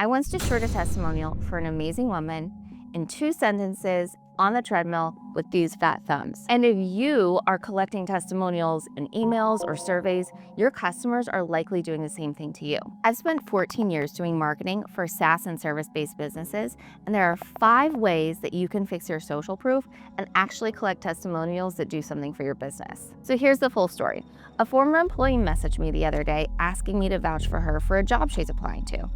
I once just shared a testimonial for an amazing woman in 2 sentences on the treadmill with these fat thumbs. And if you are collecting testimonials in emails or surveys, your customers are likely doing the same thing to you. I've spent 14 years doing marketing for SaaS and service-based businesses, and there are 5 ways that you can fix your social proof and actually collect testimonials that do something for your business. So here's the full story. A former employee messaged me the other day asking me to vouch for her for a job she's applying to.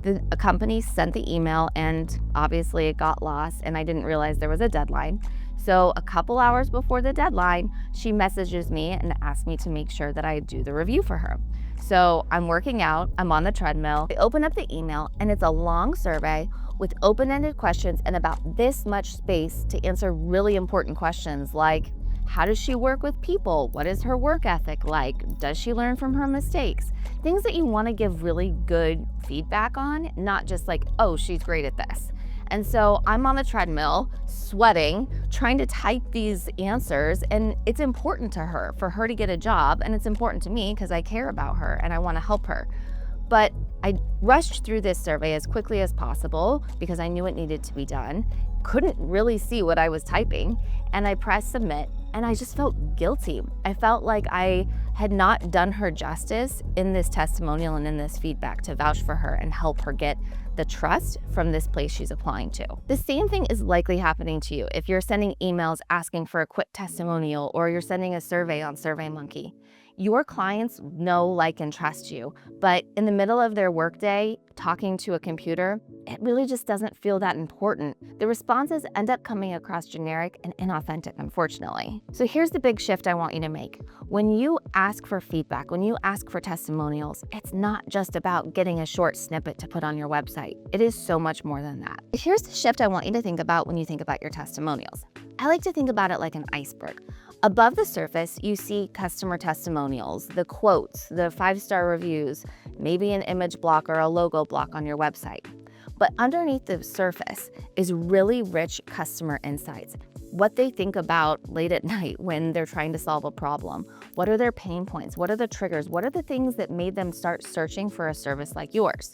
The company sent the email and obviously it got lost and I didn't realize there was a deadline. So a couple hours before the deadline, she messages me and asks me to make sure that I do the review for her. So I'm working out, I'm on the treadmill. I open up the email and it's a long survey with open-ended questions and about this much space to answer really important questions like, how does she work with people? What is her work ethic like? Does she learn from her mistakes? Things that you want to give really good feedback on, not just like, oh, she's great at this. And so I'm on the treadmill, sweating, trying to type these answers, and it's important to her for her to get a job, and it's important to me because I care about her and I want to help her. But I rushed through this survey as quickly as possible because I knew it needed to be done, couldn't really see what I was typing, and I pressed submit, and I just felt guilty. I felt like I had not done her justice in this testimonial and in this feedback to vouch for her and help her get the trust from this place she's applying to. The same thing is likely happening to you if you're sending emails asking for a quick testimonial or you're sending a survey on SurveyMonkey. Your clients know, like, and trust you, but in the middle of their workday, talking to a computer, it really just doesn't feel that important. The responses end up coming across generic and inauthentic, unfortunately. So here's the big shift I want you to make. When you ask for feedback, when you ask for testimonials, it's not just about getting a short snippet to put on your website. It is so much more than that. Here's the shift I want you to think about when you think about your testimonials. I like to think about it like an iceberg. Above the surface, you see customer testimonials, the quotes, the 5-star reviews, maybe an image block or a logo block on your website. But underneath the surface is really rich customer insights. What they think about late at night when they're trying to solve a problem. What are their pain points? What are the triggers? What are the things that made them start searching for a service like yours?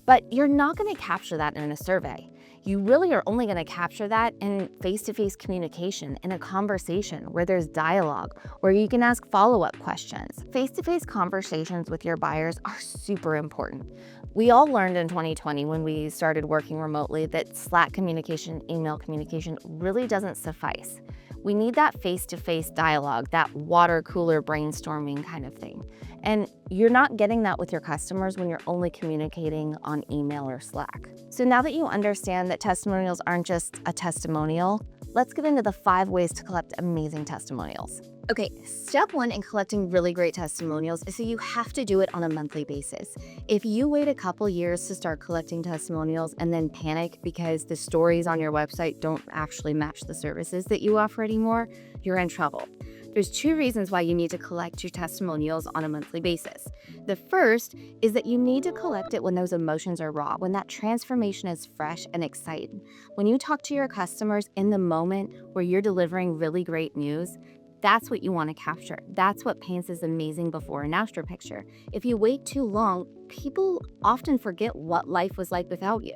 But you're not going to capture that in a survey. You really are only going to capture that in face-to-face communication, in a conversation where there's dialogue, where you can ask follow-up questions. Face-to-face conversations with your buyers are super important. We all learned in 2020 when we started working remotely that Slack communication, email communication really doesn't suffice. We need that face-to-face dialogue, that water cooler brainstorming kind of thing. And you're not getting that with your customers when you're only communicating on email or Slack. So now that you understand that testimonials aren't just a testimonial, let's get into the 5 ways to collect amazing testimonials. Okay, step 1 in collecting really great testimonials is that you have to do it on a monthly basis. If you wait a couple years to start collecting testimonials and then panic because the stories on your website don't actually match the services that you offer anymore, you're in trouble. There's 2 reasons why you need to collect your testimonials on a monthly basis. The first is that you need to collect it when those emotions are raw, when that transformation is fresh and exciting. When you talk to your customers in the moment where you're delivering really great news, that's what you want to capture. That's what paints this amazing before and after picture. If you wait too long, people often forget what life was like without you.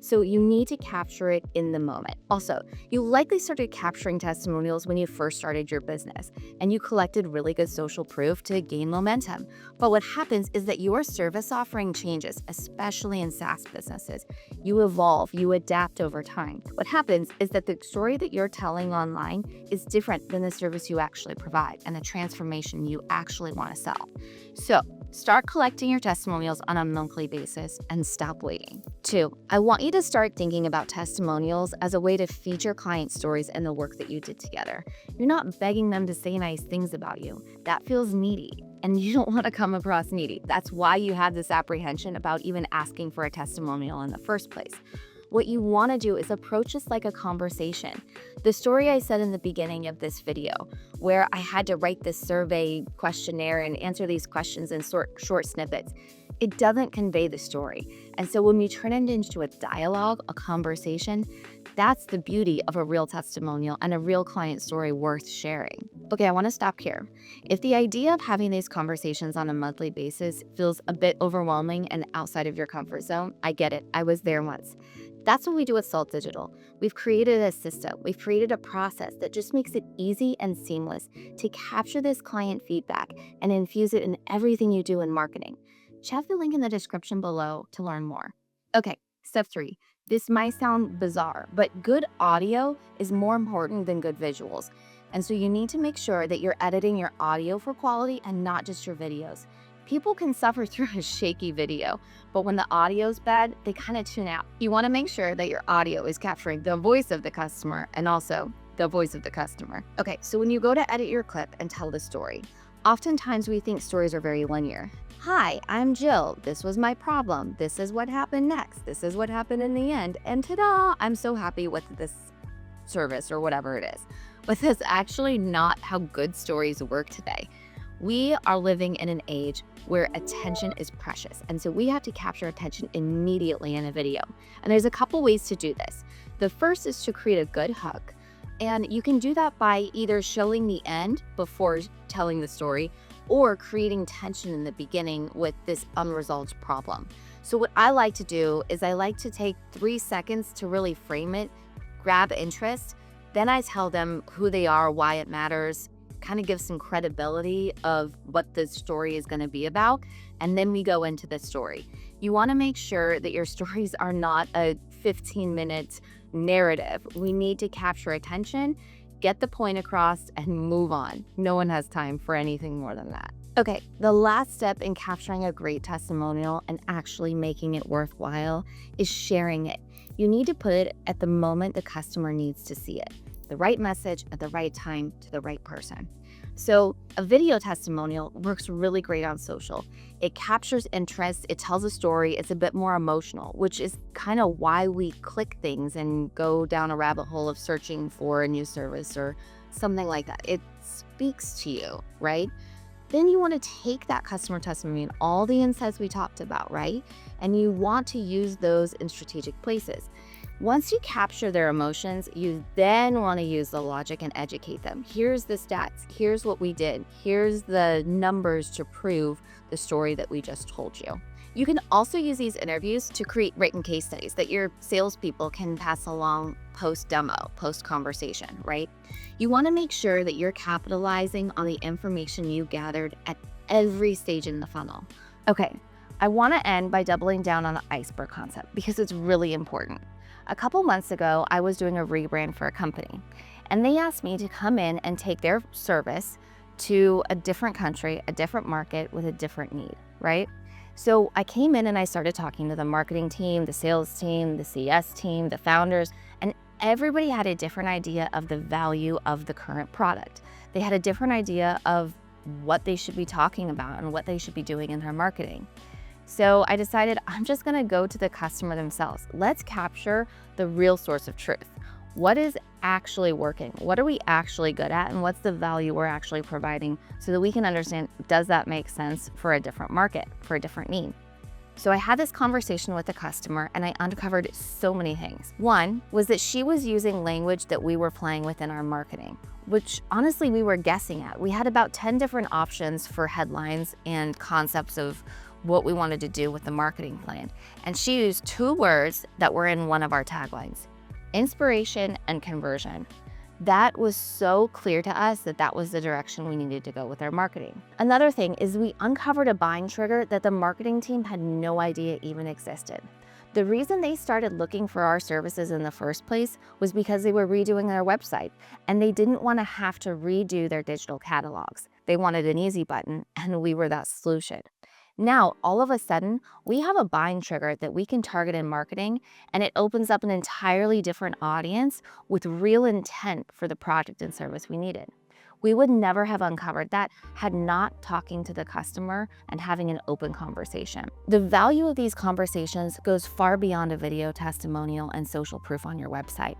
So you need to capture it in the moment. Also, you likely started capturing testimonials when you first started your business and you collected really good social proof to gain momentum. But what happens is that your service offering changes, especially in SaaS businesses. You evolve, you adapt over time. What happens is that the story that you're telling online is different than the service you actually provide and the transformation you actually want to sell. So start collecting your testimonials on a monthly basis and stop waiting. 2, I want you to start thinking about testimonials as a way to feature client stories and the work that you did together. You're not begging them to say nice things about you. That feels needy, and you don't want to come across needy. That's why you have this apprehension about even asking for a testimonial in the first place. What you want to do is approach this like a conversation. The story I said in the beginning of this video, where I had to write this survey questionnaire and answer these questions in short snippets, it doesn't convey the story. And so when you turn it into a dialogue, a conversation, that's the beauty of a real testimonial and a real client story worth sharing. Okay, I want to stop here. If the idea of having these conversations on a monthly basis feels a bit overwhelming and outside of your comfort zone, I get it. I was there once. That's what we do at Salt Digital. We've created a system, we've created a process that just makes it easy and seamless to capture this client feedback and infuse it in everything you do in marketing. Check the link in the description below to learn more. Okay, step 3. This might sound bizarre, but good audio is more important than good visuals. And so you need to make sure that you're editing your audio for quality and not just your videos. People can suffer through a shaky video, but when the audio's bad, they kind of tune out. You want to make sure that your audio is capturing the voice of the customer and also the voice of the customer. Okay, so when you go to edit your clip and tell the story, oftentimes we think stories are very linear. Hi, I'm Jill. This was my problem. This is what happened next. This is what happened in the end. And ta-da, I'm so happy with this service or whatever it is. But that's actually not how good stories work today. We are living in an age where attention is precious. And so we have to capture attention immediately in a video. And there's a couple ways to do this. The first is to create a good hook. And you can do that by either showing the end before telling the story or creating tension in the beginning with this unresolved problem. So what I like to do is I like to take 3 seconds to really frame it, grab interest. Then I tell them who they are, why it matters, kind of give some credibility of what the story is going to be about. And then we go into the story. You want to make sure that your stories are not a 15-minute narrative. We need to capture attention, get the point across, and move on. No one has time for anything more than that. Okay, the last step in capturing a great testimonial and actually making it worthwhile is sharing it. You need to put it at the moment the customer needs to see it. The right message at the right time to the right person. So a video testimonial works really great on social. It captures interest, it tells a story, it's a bit more emotional, which is kind of why we click things and go down a rabbit hole of searching for a new service or something like that. It speaks to you, right? Then you want to take that customer testimony and all the insights we talked about, right? And you want to use those in strategic places. Once you capture their emotions, you then want to use the logic and educate them. Here's the stats. Here's what we did. Here's the numbers to prove the story that we just told you. You can also use these interviews to create written case studies that your salespeople can pass along post-demo, post-conversation, right? You want to make sure that you're capitalizing on the information you gathered at every stage in the funnel. Okay, I want to end by doubling down on the Iceberg Concept because it's really important. A couple months ago, I was doing a rebrand for a company, and they asked me to come in and take their service to a different country, a different market with a different need, right? So I came in and I started talking to the marketing team, the sales team, the CS team, the founders, and everybody had a different idea of the value of the current product. They had a different idea of what they should be talking about and what they should be doing in their marketing. So I decided I'm just gonna go to the customer themselves. Let's capture the real source of truth. What is actually working? What are we actually good at? And what's the value we're actually providing so that we can understand, does that make sense for a different market, for a different need? So I had this conversation with the customer and I uncovered so many things. One was that she was using language that we were playing with in our marketing, which honestly we were guessing at. We had about 10 different options for headlines and concepts of what we wanted to do with the marketing plan. And she used 2 words that were in one of our taglines: inspiration and conversion. That was so clear to us that that was the direction we needed to go with our marketing. Another thing is we uncovered a buying trigger that the marketing team had no idea even existed. The reason they started looking for our services in the first place was because they were redoing their website and they didn't want to have to redo their digital catalogs. They wanted an easy button, and we were that solution. Now, all of a sudden, we have a buying trigger that we can target in marketing, and it opens up an entirely different audience with real intent for the product and service we needed. We would never have uncovered that had not talking to the customer and having an open conversation. The value of these conversations goes far beyond a video testimonial and social proof on your website.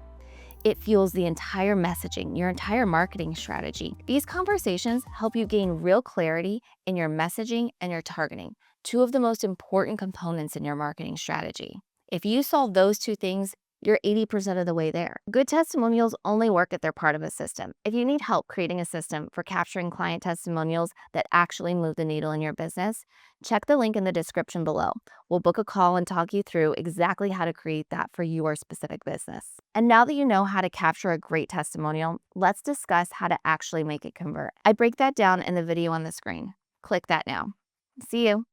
It fuels the entire messaging, your entire marketing strategy. These conversations help you gain real clarity in your messaging and your targeting, 2 of the most important components in your marketing strategy. If you solve those 2 things, you're 80% of the way there. Good testimonials only work if they're part of a system. If you need help creating a system for capturing client testimonials that actually move the needle in your business, check the link in the description below. We'll book a call and talk you through exactly how to create that for your specific business. And now that you know how to capture a great testimonial, let's discuss how to actually make it convert. I break that down in the video on the screen. Click that now. See you.